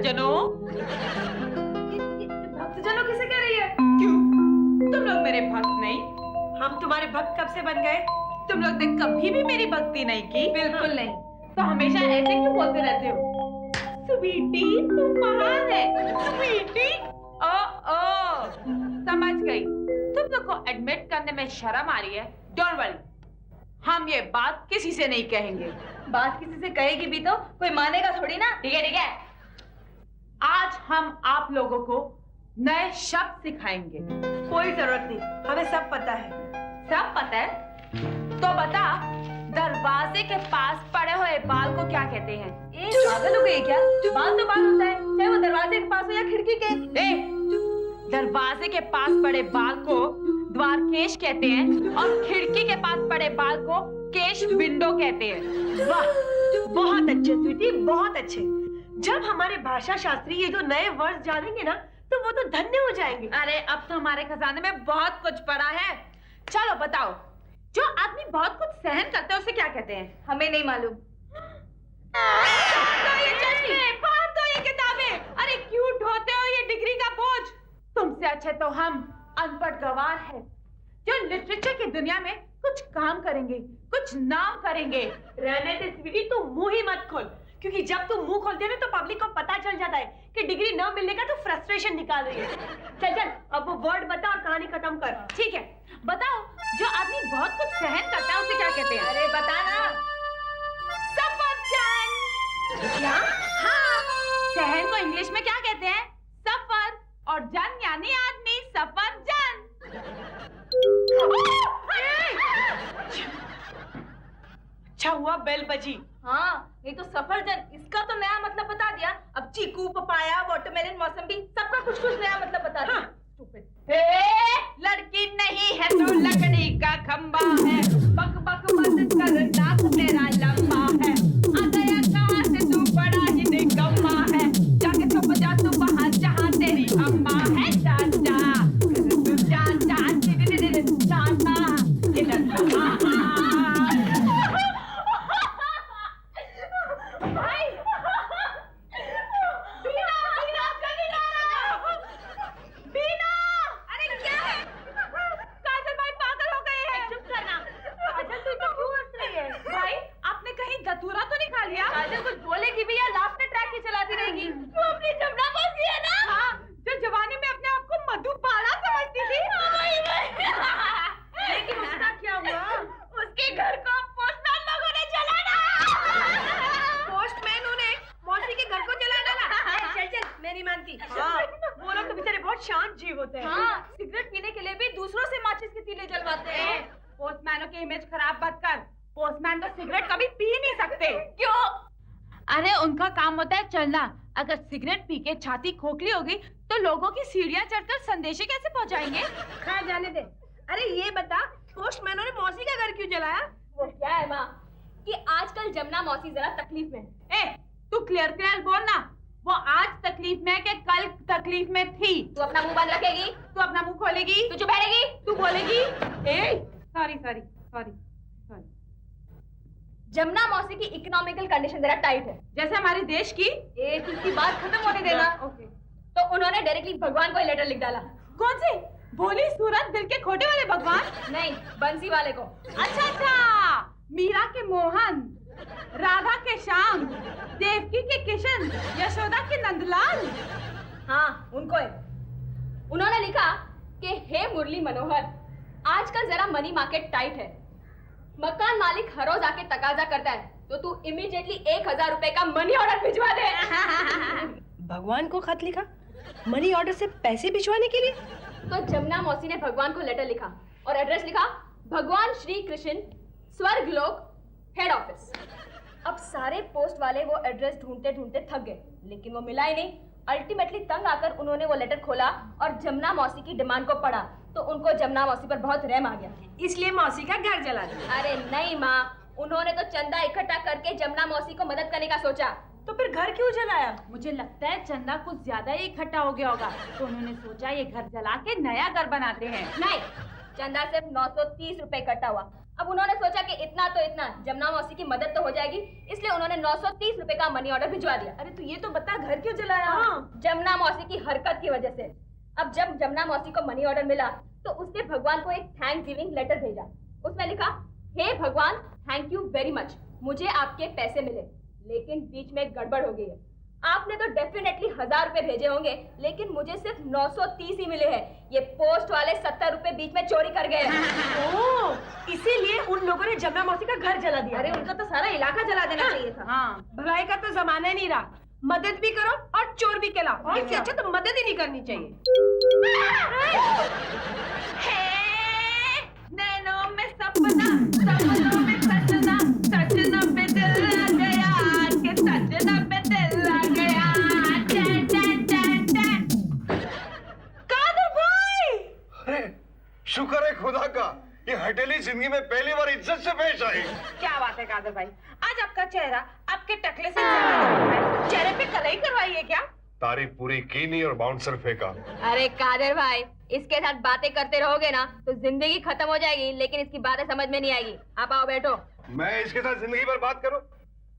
भक्तजनों। भक्तजनों किसे कह रही है? क्यों? तुम लोग मेरे भक्त नहीं? हम तुम्हारे भक्त कब से बन गए? तुम लोग ने कभी भी मेरी भक्ति नहीं की? बिल्कुल नहीं। तो हमेशा ऐसे क्यों बोलते रहते हो? स्वीटी तुम महान है। स्वीटी ओ समझ गई। तुम लोग को एडमिट करने में शर्म आ रही है। डोंट वरी, हम ये बात किसी से नहीं कहेंगे। बात किसी से कहेगी भी तो कोई मानेगा थोड़ी ना। ठीक है ठीक है। आज हम आप लोगों को नए शब्द सिखाएंगे। कोई जरूरत नहीं, हमें सब पता है। सब पता है? तो बता, दरवाजे के पास पड़े हुए बाल को क्या कहते हैं? पागल हो गई क्या? बाल तो बाल होता है, चाहे वो दरवाजे के पास हो या खिड़की के। दरवाजे के पास पड़े बाल को द्वारकेश कहते हैं और खिड़की के पास पड़े बाल को केश विंडो कहते हैं। वाह, बहुत अच्छे स्वीटी, बहुत अच्छे। जब हमारे भाषा शास्त्री ये जो नए वर्ड जानेंगे ना तो वो तो धन्य हो जाएंगे। अरे अब तो हमारे खजाने में बहुत कुछ पड़ा है। चलो बताओ, जो आदमी बहुत कुछ सहन करता है उसे क्या कहते हैं? हमें नहीं मालूम। ये किताबें, अरे क्यों ढोते हो ये डिग्री का बोझ? तुमसे अच्छे तो हम अनपढ़ गवार हैं, जो लिटरेचर की दुनिया में कुछ काम करेंगे, कुछ नाम करेंगे। रहने दे स्वीटी, तू मुंह ही मत खोल, क्योंकि जब तू मुंह खोलती है ना तो पब्लिक को पता चल जाता है कि डिग्री न मिलने का तो फ्रस्ट्रेशन निकाल रही है। चल चल, अब वो वर्ड बता और कहानी खत्म कर। ठीक है, बताओ, जो आदमी बहुत कुछ सहन करता है उसे क्या कहते हैं? अरे बता ना। सफरजन। क्या? हाँ, सहन को इंग्लिश में क्या कहते हैं? सफर, और जन यानी आदमी, सफरजन। अच्छा हुआ बेल बजी। हाँ, ये तो सफरजन, इसका तो नया मतलब बता दिया। अब चीकू, पपाया, वाटरमेलन, मौसम्बी, सबका कुछ कुछ नया मतलब बता दिया। लड़की नहीं है तू, लकड़ी का खंबा है। बक बक मत कर, नाक तेरा लंबा है। आ गया कहाँ से तू, बड़ा ही निकम्मा है। जाके छुप जा तू वहाँ जहाँ तेरी अम्मा है। चाचा चाचा चाचा पोस्टमैनों की इमेज खराब मत कर। पोस्टमैन तो सिगरेट कभी पी नहीं सकते। क्यों? अरे उनका काम होता है चलना। अगर सिगरेट पी के छाती खोखली होगी तो लोगों की सीढ़ियां चढ़कर संदेशे कैसे पहुंचाएंगे? खा जाने दे। अरे ये बता, पोस्टमैनों ने मौसी का घर क्यों जलाया? वो क्या है माँ कि आजकल जमुना मौसी जरा तकलीफ में। तू क्लियर क्लियर बोल ना। वो आज तकलीफ में कि कल तकलीफ में थी? तू अपना मुंह बंद रखेगी? तू अपना मुंह खोलेगी? तू चुप रहेगी? तू बोलेगी? सॉरी। जमुना मौसी की इकोनॉमिकल कंडीशन जरा टाइट है, जैसे हमारे देश की। उसकी बात खत्म होने देना। ओके। तो उन्होंने डायरेक्टली भगवान को लेटर लिख डाला। कौन से? भोली सूरत दिल के खोटे वाले भगवान? नहीं, बंसी वाले को। अच्छा, मीरा के मोहन, राधा के श्याम, देवकी के किशन, यशोदा के नंदलाल। हाँ, उनको है। उन्होंने लिखा कि हे मुरली मनोहर, आजकल जरा मनी मार्केट टाइट है। मकान मालिक हर रोज आके तकाजा करता है, तो तू इमीडिएटली 1000 रुपए का मनी ऑर्डर भिजवा दे। भगवान को खत लिखा मनी ऑर्डर से पैसे भिजवाने के लिए? तो जमुना मौसी ने भगवान को लेटर लिखा और एड्रेस लिखा भगवान श्री कृष्ण, स्वर्ग लोक, हेड ऑफिस। अब सारे पोस्ट वाले वो एड्रेस ढूंढते ढूंढते थक गए, लेकिन वो मिला ही नहीं। अल्टीमेटली तंग आकर उन्होंने वो लेटर खोला और जमुना मौसी की डिमांड को पढ़ा, तो उनको जमुना मौसी पर बहुत रहम आ गया, इसलिए मौसी का घर जला दिया। अरे नहीं माँ, उन्होंने तो चंदा इकट्ठा करके जमुना मौसी को मदद करने का सोचा। तो फिर घर क्यों जलाया? मुझे लगता है चंदा कुछ ज्यादा ही इकट्ठा हो गया होगा, तो उन्होंने सोचा ये घर जला के नया घर बनाते हैं। नहीं, चंदा सिर्फ 930 रुपए इकट्ठा हुआ। अब उन्होंने सोचा कि इतना तो इतना जमुना मौसी की मदद तो हो जाएगी, इसलिए उन्होंने 930 रुपए का मनी ऑर्डर भिजवा दिया। अरे तू ये तो बता, घर क्यों जलाया? जमुना मौसी की हरकत की वजह से। अब जब जमुना मौसी को मनी ऑर्डर मिला तो उसने भगवान को एक थैंक गिविंग लेटर भेजा। उसमें लिखा, हे भगवान, थैंक यू वेरी मच, मुझे आपके पैसे मिले, लेकिन बीच में गड़बड़ हो गई है। आपने तो डेफिनेटली 1000 रुपए भेजे होंगे, लेकिन मुझे सिर्फ 930 ही मिले हैं। ये पोस्ट वाले 70 रुपए बीच में चोरी कर गए हैं। ओह, इसीलिए उन लोगों ने जमुना मौसी का घर जला दिया। अरे उनका तो सारा इलाका जला देना चाहिए था। हाँ, भलाई का तो जमाना ही नहीं रहा। मदद भी करो और चोर भी कहलाओ। इससे अच्छा तो मदद ही नहीं करनी चाहिए। नैनों में सपना, सपनों में सजना, सजना पे दिल लग गया, के सजना पे दिल लग गया। कादर भाई! अरे शुक्र है खुदा का, ये हटेली जिंदगी में पहली बार इज्जत से पेश आई। क्या बात है कादर भाई, आज आपका चेहरा आपके टकले से ज्यादा चेहरे पे कलाई करवाई है क्या? तारीफ पूरी की नहीं और बाउंसर फेंका। अरे कादर भाई, इसके साथ बातें करते रहोगे ना तो जिंदगी खत्म हो जाएगी, लेकिन इसकी बातें समझ में नहीं आएगी। आप आओ बैठो। मैं इसके साथ जिंदगी भर बात करूं?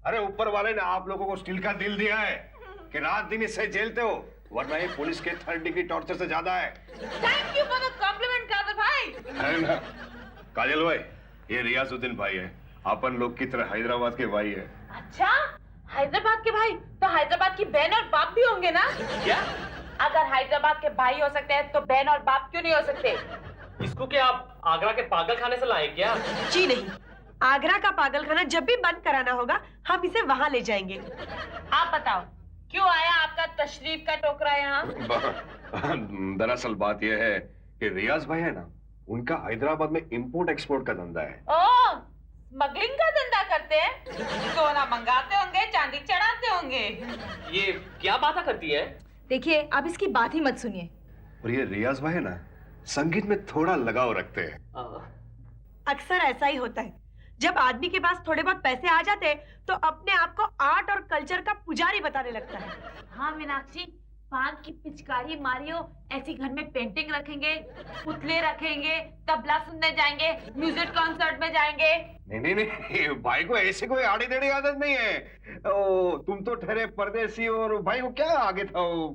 अरे ऊपर वाले ने आप लोगों को स्टील का दिल दिया है कि रात दिन इससे झेलते हो, वरना ये पुलिस के 3rd डिग्री टॉर्चर से ज्यादा है। Thank you for the compliment Kadar भाई। है ना काजल भाई, ये रियाजुद्दीन भाई है, अपन लोग की तरह हैदराबाद के भाई है। अच्छा, हैदराबाद के भाई तो हैदराबाद की बहन और बाप भी होंगे ना? क्या? अगर हैदराबाद के भाई हो सकते हैं तो बहन और बाप क्यों नहीं हो सकते? इसको क्या आप आगरा के पागल खाने से लाए क्या? जी नहीं, आगरा का पागलखाना जब भी बंद कराना होगा हम इसे वहाँ ले जाएंगे। आप बताओ, क्यों आया आपका तशरीफ का टोकरा यहाँ? दरअसल बात यह है कि रियाज भाई है ना, उनका हैदराबाद में इंपोर्ट एक्सपोर्ट का धंधा है। ओह, स्मगलिंग का धंधा करते हैं? सोना मंगाते होंगे, चांदी चढ़ाते होंगे। ये क्या बातें करती है? देखिए, आप इसकी बात ही मत सुनिए। और ये रियाज भाई है ना, संगीत में थोड़ा लगाव रखते हैं। अक्सर ऐसा ही होता है, जब आदमी के पास थोड़े बहुत पैसे आ जाते हैं तो अपने आप को आर्ट और कल्चर का पुजारी बताने लगता है। हाँ मीनाक्षी, पान की पिचकारी मारियो, ऐसी घर में पेंटिंग रखेंगे, पुतले रखेंगे, तबला सुनने जाएंगे, म्यूजिक कॉन्सर्ट में जाएंगे। नहीं, भाई को ऐसी कोई आड़ी टेढ़ी आदत नहीं है। ओ, तुम तो ठहरे परदेसी और भाई को क्या आगे था वो?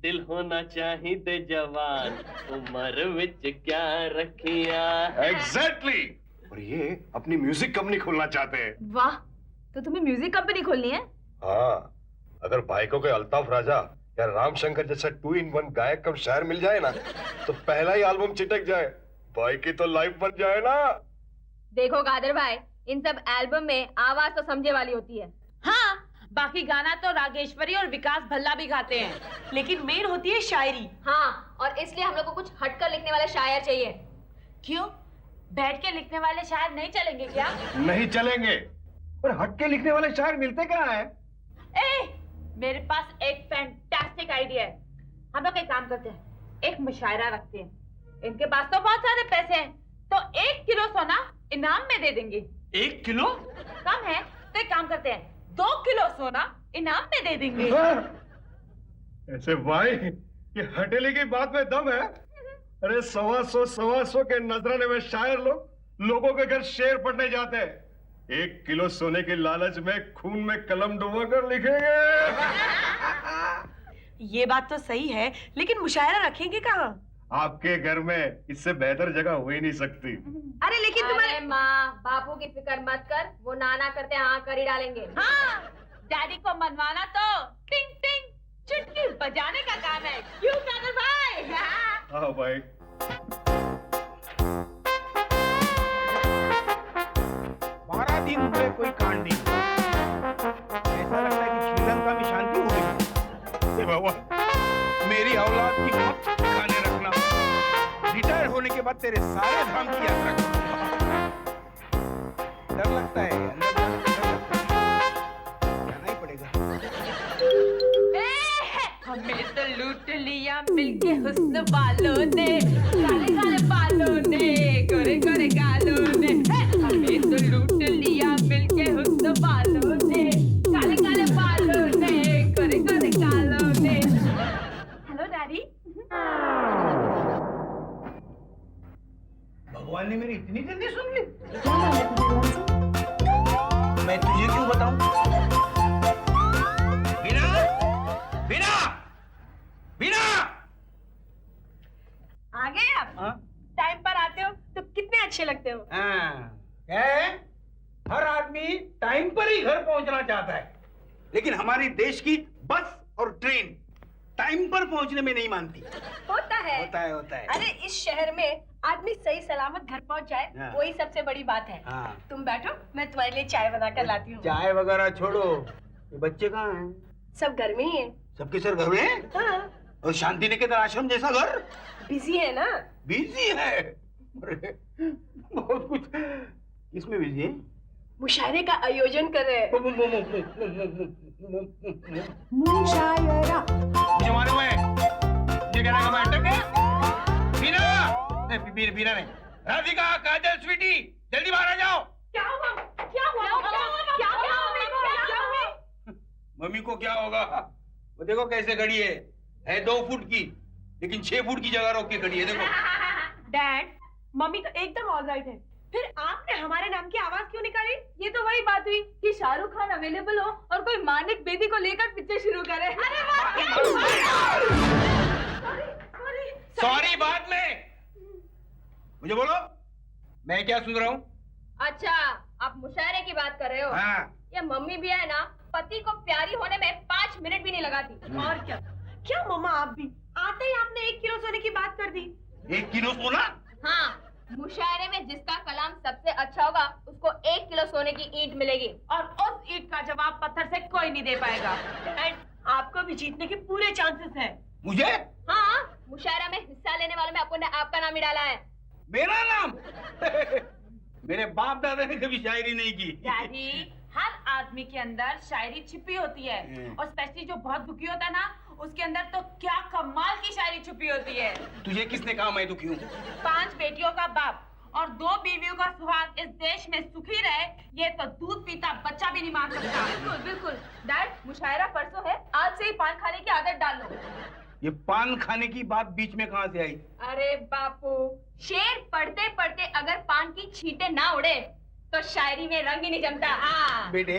दिल होना चाहिए जवान, उम्र विच क्या रखिया। एग्जैक्टली। और ये अपनी म्यूजिक कंपनी खोलना चाहते हैं। वाह, तो तुम्हें म्यूजिक कंपनी खोलनी है? हाँ, अगर भाई को कोई अल्ताफ राजा या राम शंकर जैसा 2 in 1 गायक कम शायर मिल जाए ना, तो पहला ही एल्बम चिटक जाए, भाई की तो लाइफ बन जाए ना। देखो कादर भाई, इन सब एल्बम में आवाज तो समझे वाली होती है। हाँ, बाकी गाना तो रागेश्वरी और विकास भल्ला भी गाते हैं, लेकिन मेन होती है शायरी। हाँ, और इसलिए हम लोग को कुछ हटकर लिखने वाले शायर चाहिए। क्यों? बैठ के लिखने वाले शायर नहीं चलेंगे क्या? नहीं चलेंगे, पर हट के लिखने वाले शायर मिलते कहाँ हैं? मेरे पास एक फैंटास्टिक आइडिया है। हम लोग एक काम करते हैं, एक मुशायरा रखते हैं। इनके पास तो बहुत सारे पैसे हैं, तो 1 किलो सोना इनाम में दे देंगे। 1 किलो? कम है तो एक काम करते हैं, 2 किलो सोना इनाम में दे देंगे। ऐसे भाई, ये हटेली की बात में दम है। अरे 125 के नजराने में शायर लोगों के घर शेर पढ़ने जाते हैं। 1 किलो सोने की लालच में खून में कलम डुबा कर लिखेंगे। ये बात तो सही है, लेकिन मुशायरा रखेंगे कहाँ? आपके घर में इससे बेहतर जगह हो ही नहीं सकती। अरे लेकिन तुम्हारे अरे माँ, बापू की फिक्र मत कर, वो नाना करते हाँ कर ही डालेंगे। हाँ, डैडी को मनवाना तो टिंग टिंग चुटकी बजाने का काम है। क्यों कादर भाई? हाँ भाई। 12 दिन हुए कोई कांड नहीं हुआ। ऐसा लगता है कि श्रीलंका में शांति हो गई है। हे भगवान, मेरी औलाद की मौत ठिकाने रखना। रिटायर होने के बाद तेरे सारे धाम की यात्रा करूंगा। डर लगता है, जाना ही पड़ेगा। हमें तो लूट लिया मिलके हुस्न वालों ने, काले काले बालों ने, गोरे गोरे गालों ने। हमें तो लूट लिया मिलके हुस्न वालों ने, काले काले बालों ने, गोरे गोरे गालों ने। Hello daddy. भगवान ने मेरी इतनी जल्दी सुन ली। क्या मांगा था भगवान से? मैं तुझे क्यों बताऊं? बीना, बीना, बीना! आ गए आप? हाँ? टाइम पर आते हो तो कितने अच्छे लगते हो। क्या है? हर आदमी टाइम पर ही घर पहुंचना चाहता है, लेकिन हमारे देश की बस और ट्रेन टाइम पर पहुंचने में नहीं मानती। होता है। होता है। अरे इस शहर में आदमी सही सलामत घर पहुंच जाए, हाँ। वही सबसे बड़ी बात है। हाँ। तुम बैठो, मैं तुम्हारे लिए चाय बना कर लाती हूँ। चाय वगैरह छोड़ो, ये बच्चे कहाँ हैं? सब घर में ही है। सबके सर घर में हैं? हाँ। और शांति निकेतन आश्रम जैसा घर? बिजी है ना। बिजी है? अरे, बहुत कुछ। किसमें बिजी है? मुशायरे का आयोजन कर रहे हैं। मुशायरा। मुझे मालूम है, ये कहने का मैटर है। बीना, नहीं बीना नहीं, राधिका, काजल, स्वीटी, जल्दी बाहर आ जाओ। क्या हुआ? क्या हुआ? क्या हुआ? मम्मी को क्या होगा? वो देखो कैसे खड़ी है 2 फुट की, लेकिन 6 फुट की जगह रोक के खड़ी है। देखो। डैड, मम्मी तो एकदम ऑलराइट है, फिर आपने हमारे नाम की आवाज क्यों निकाली? ये तो वही बात हुई कि शाहरुख खान अवेलेबल हो और कोई मानिक बेदी को लेकर पिक्चर शुरू करे। सॉरी बाद में। मुझे बोलो, मैं क्या सुन रहा हूँ? अच्छा, आप मुशायरे की बात कर रहे हो? हाँ। ये मम्मी भी है ना, पति को प्यारी होने में 5 मिनट भी नहीं लगाती। और क्या? क्या मम्मा आप भी? आते ही आपने 1 किलो सोने की बात कर दी। 1 किलो सोना? हाँ, मुशायरे में जिसका कलाम सबसे अच्छा होगा उसको 1 किलो सोने की ईंट मिलेगी। और उस ईंट का जवाब पत्थर से कोई नहीं दे पाएगा। डैड, आपको भी जीतने के पूरे चांसेस हैं। मुझे? हाँ, मुशायरा में हिस्सा लेने वालों में आपने आपका नाम ही डाला है। मेरा नाम? मेरे बाप दादा ने कभी शायरी नहीं की। डैडी, हर आदमी के अंदर शायरी छिपी होती है, और स्पेशली जो बहुत दुखी होता है ना, उसके अंदर तो क्या कमाल की शायरी छुपी होती है। तुझे किसने कहा मैं दुखी हूँ? 5 बेटियों का बाप और 2 बीवियों का सुहाग इस देश में सुखी रहे, ये तो दूध पीता बच्चा भी नहीं मान सकता। बिल्कुल बिल्कुल। डैड, मुशायरा परसों है, आज से ही पान खाने की आदत डाल लो। ये पान खाने की बात बीच में कहाँ से आई? अरे बापू, शेर पढ़ते पढ़ते अगर पान की छींटे ना उड़े तो शायरी में रंग ही नहीं जमता। हाँ। बेटे,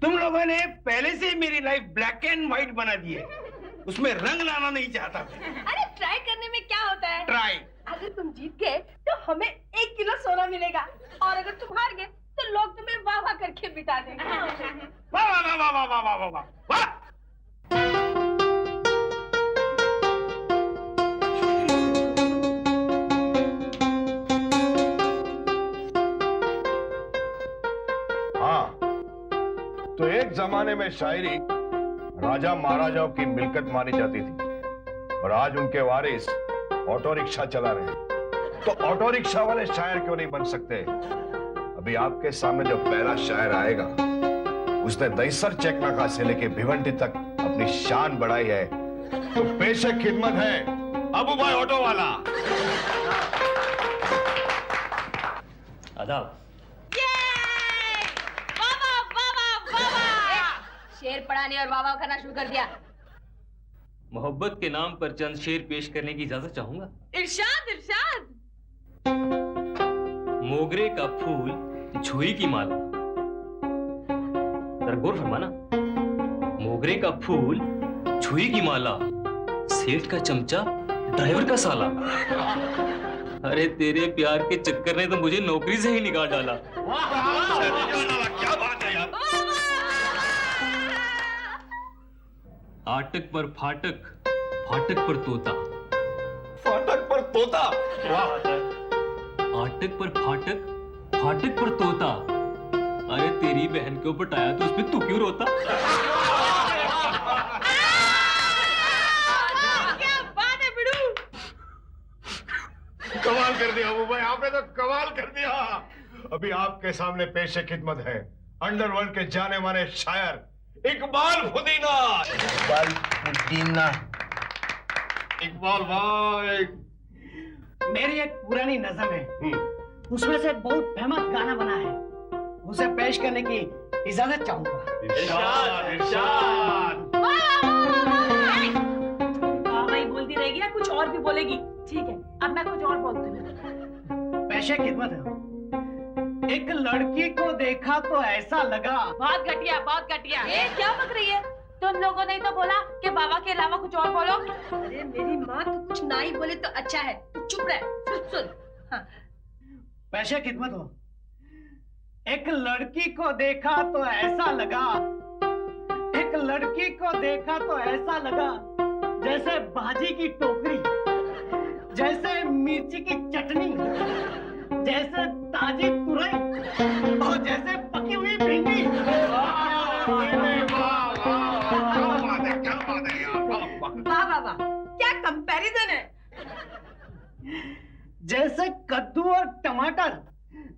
तुम लोगों ने पहले से ही मेरी लाइफ ब्लैक एंड व्हाइट बना दी है, उसमें रंग लाना नहीं चाहता। अरे ट्राई करने में क्या होता है? ट्राई। अगर तुम जीत गए तो हमें 1 किलो सोना मिलेगा, और अगर तुम हार गए तो लोग तुम्हें वाह वाह करके बिता देंगे। वाह वाह वाह वाह वाह वाह वाह वाह वाह। तो एक जमाने में शायरी राजा महाराजाओं की मिलकत मानी जाती थी, और आज उनके वारिस ऑटो रिक्शा चला रहे हैं। तो ऑटो रिक्शा वाले शायर क्यों नहीं बन सकते? अभी आपके सामने जो पहला शायर आएगा, उसने दहीसर चेकनाका से लेके भिवंडी तक अपनी शान बढ़ाई है। तो पेशे खिदमत है अबू भाई ऑटो वाला। आदाब। शेर पढ़ाने और वाह वाह करना शुरू कर दिया। मोहब्बत के नाम पर चंद शेर पेश करने की इजाजत चाहूंगा। इरशाद इरशाद। मोगरे का फूल, छुई की माला। जरा गौर फरमाना। मोगरे का फूल, छुई की माला, सेठ का चमचा, ड्राइवर का साला। अरे तेरे प्यार के चक्कर ने तो मुझे नौकरी से ही निकाल डाला। क्या बात है यार। आटक पर फाटक, फाटक पर तोता। फाटक पर तोता। आटक पर फाटक, फाटक पर तोता। अरे तेरी बहन के ऊपर टाया तो उसमें तू क्यों रोता? क्या बात है बिड़ू। कमाल कर दिया अबू भाई, आपने तो कमाल कर दिया। अभी आपके सामने पेशे खिदमत है अंडरवर्ल्ड के जाने माने शायर इकबाल पुदीना। इकबाल पुदीना। इकबाल भाई, मेरी एक पुरानी नज़म है, उसमें से एक बहुत फेमस गाना बना है, उसे पेश करने की इजाजत चाहूंगा। इरशाद इरशाद। हाँ वही बोलती रहेगी या कुछ और भी बोलेगी? ठीक है, अब मैं कुछ और बोलती हूँ। पैसे खिदमत है। एक लड़की को देखा तो ऐसा लगा। बहुत घटिया, बहुत घटिया। ये क्या बक रही है? तुम लोगों ने तो बोला कि बाबा के अलावा कुछ और बोलो। अरे मेरी माँ तो कुछ ना ही बोले तो अच्छा है, तू चुप रह। सुन। हाँ। पैसे खिदमत हो। एक लड़की को देखा तो ऐसा लगा, एक लड़की को देखा तो ऐसा लगा जैसे भाजी की टोकरी, जैसे मिर्ची की चटनी, जैसे ताजी तुरई और जैसे पकी हुई भिंडी। वाह वाह वाह, क्या कंपैरिजन है। जैसे कद्दू और टमाटर,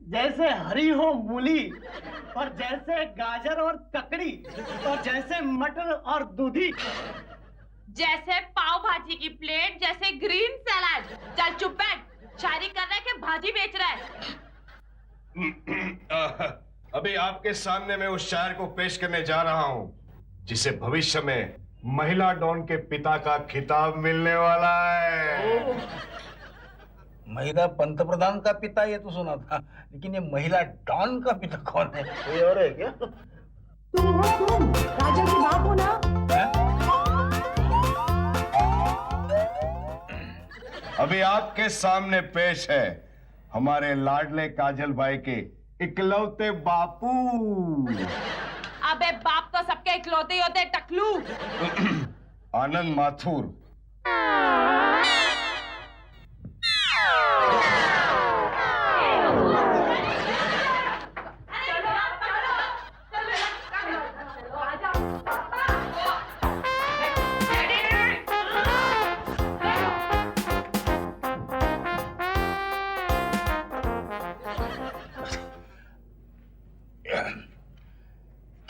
जैसे हरी हो मूली, और जैसे गाजर और ककड़ी, और जैसे मटर और दूधी। जैसे पाव भाजी की प्लेट, जैसे ग्रीन सलाद। चल चुप बैठ, शायरी कर रहा है कि भाजी बेच रहा है। अभी आपके सामने मैं उस शायर को पेश करने जा रहा हूं जिसे भविष्य में महिला डॉन के पिता का खिताब मिलने वाला है। महिला पंतप्रधान का पिता ये तो सुना था, लेकिन ये महिला डॉन का पिता कौन है? कोई और है क्या? तुम काजल की बाप हो ना? अभी आपके सामने पेश है हमारे लाडले काजल भाई के इकलौते बापू। अबे बाप तो सबके इकलौते ही होते, टकलू। आनंद माथुर।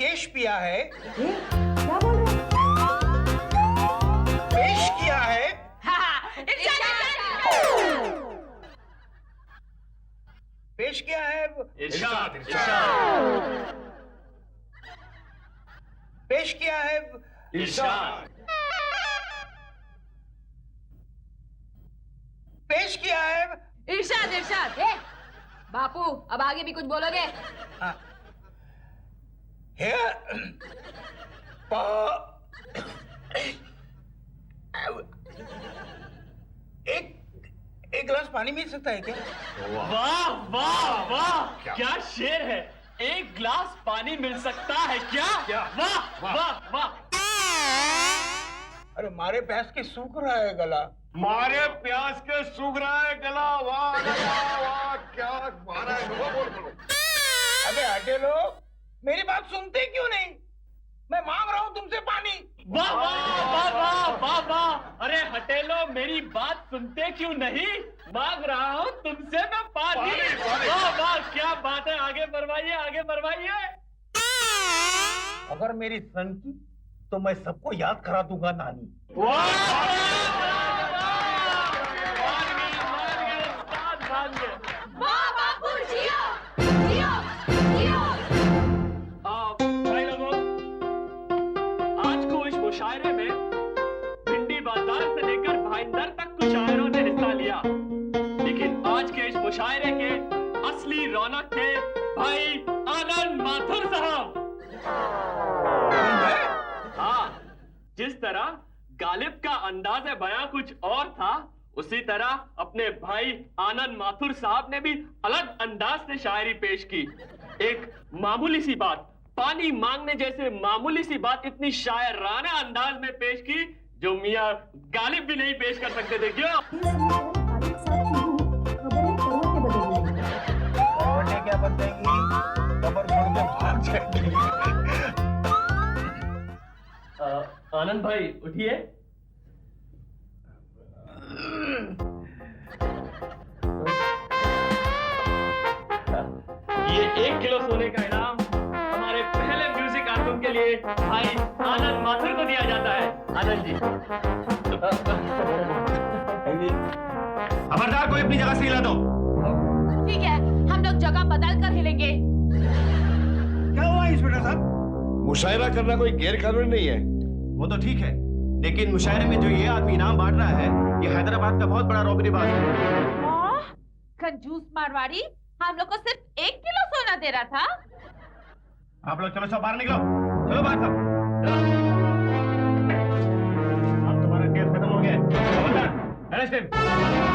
केश पिया है, क्या बोल रहे हो? पेश किया है, पेश किया है, इरशाद, पेश किया है, इरशाद, पेश किया है। इरशाद, इरशाद। बापू अब आगे भी कुछ बोलोगे? हाँ। एक गिलास पानी मिल सकता है क्या? वाह वाह वाह, क्या शेर है। एक ग्लास पानी मिल सकता है क्या? वाह वाह वाह। अरे मारे प्यास के सूख रहा है गला। मारे प्यास के सूख रहा है गला। वाह वाह वाह, क्या मारा है। बोलो। अबे हटे लोग, मेरी बात सुनते क्यों नहीं? मैं मांग रहा हूँ तुमसे पानी। वाह वाह वाह वाह वाह वाह। अरे हटेलो, मेरी बात सुनते क्यों नहीं? मांग रहा हूँ तुमसे मैं पानी। वाह वाह, क्या बात है। आगे बढ़वाइए, आगे बढ़वाइए। अगर मेरी सन की तो मैं सबको याद करा दूंगा नानी। भाई लोगों, आज को इस मुशायरे में भिंडी बाजार से लेकर भाईंदर तक कुछ शायरों ने हिस्सा लिया, लेकिन आज के इस मुशायरे के असली रौनक थे भाई आनंद माथुर साहब। हाँ, जिस तरह गालिब का अंदाज़े बयां कुछ और था, उसी तरह अपने भाई आनंद माथुर साहब ने भी अलग अंदाज से शायरी पेश की। एक मामूली सी बात, पानी मांगने जैसे मामूली सी बात इतनी शायराना अंदाज में पेश की जो मियां गालिब भी नहीं पेश कर सकते थे। क्यों? करवटें क्या बदलेंगी, कबर छोड़ के भाग जाएंगी। आनंद भाई उठिए। ये 1 किलो सोने का इनाम हमारे पहले म्यूजिक एल्बम के लिए भाई आनंद माथुर को दिया जाता है। आनंद जी। खबरदार, कोई अपनी जगह से हिला दो। ठीक है, हम लोग जगह बदल कर हिलेंगे। क्या हुआ इंस्पेक्टर साहब? मुशायरा करना कोई गैर कानूनी नहीं है। वो तो ठीक है, लेकिन मुशायरे में जो ये आदमी इनाम बांट रहा है, ये हैदराबाद का बहुत बड़ा रॉबरी बाज है। कंजूस मारवाड़ी हम लोग को सिर्फ 1 किलो सोना दे रहा था। आप लोग चलो सब बाहर निकलो, चलो बाहर सब, चलो। अब तुम्हारा केस खत्म हो गया है, अरेस्ट हिम।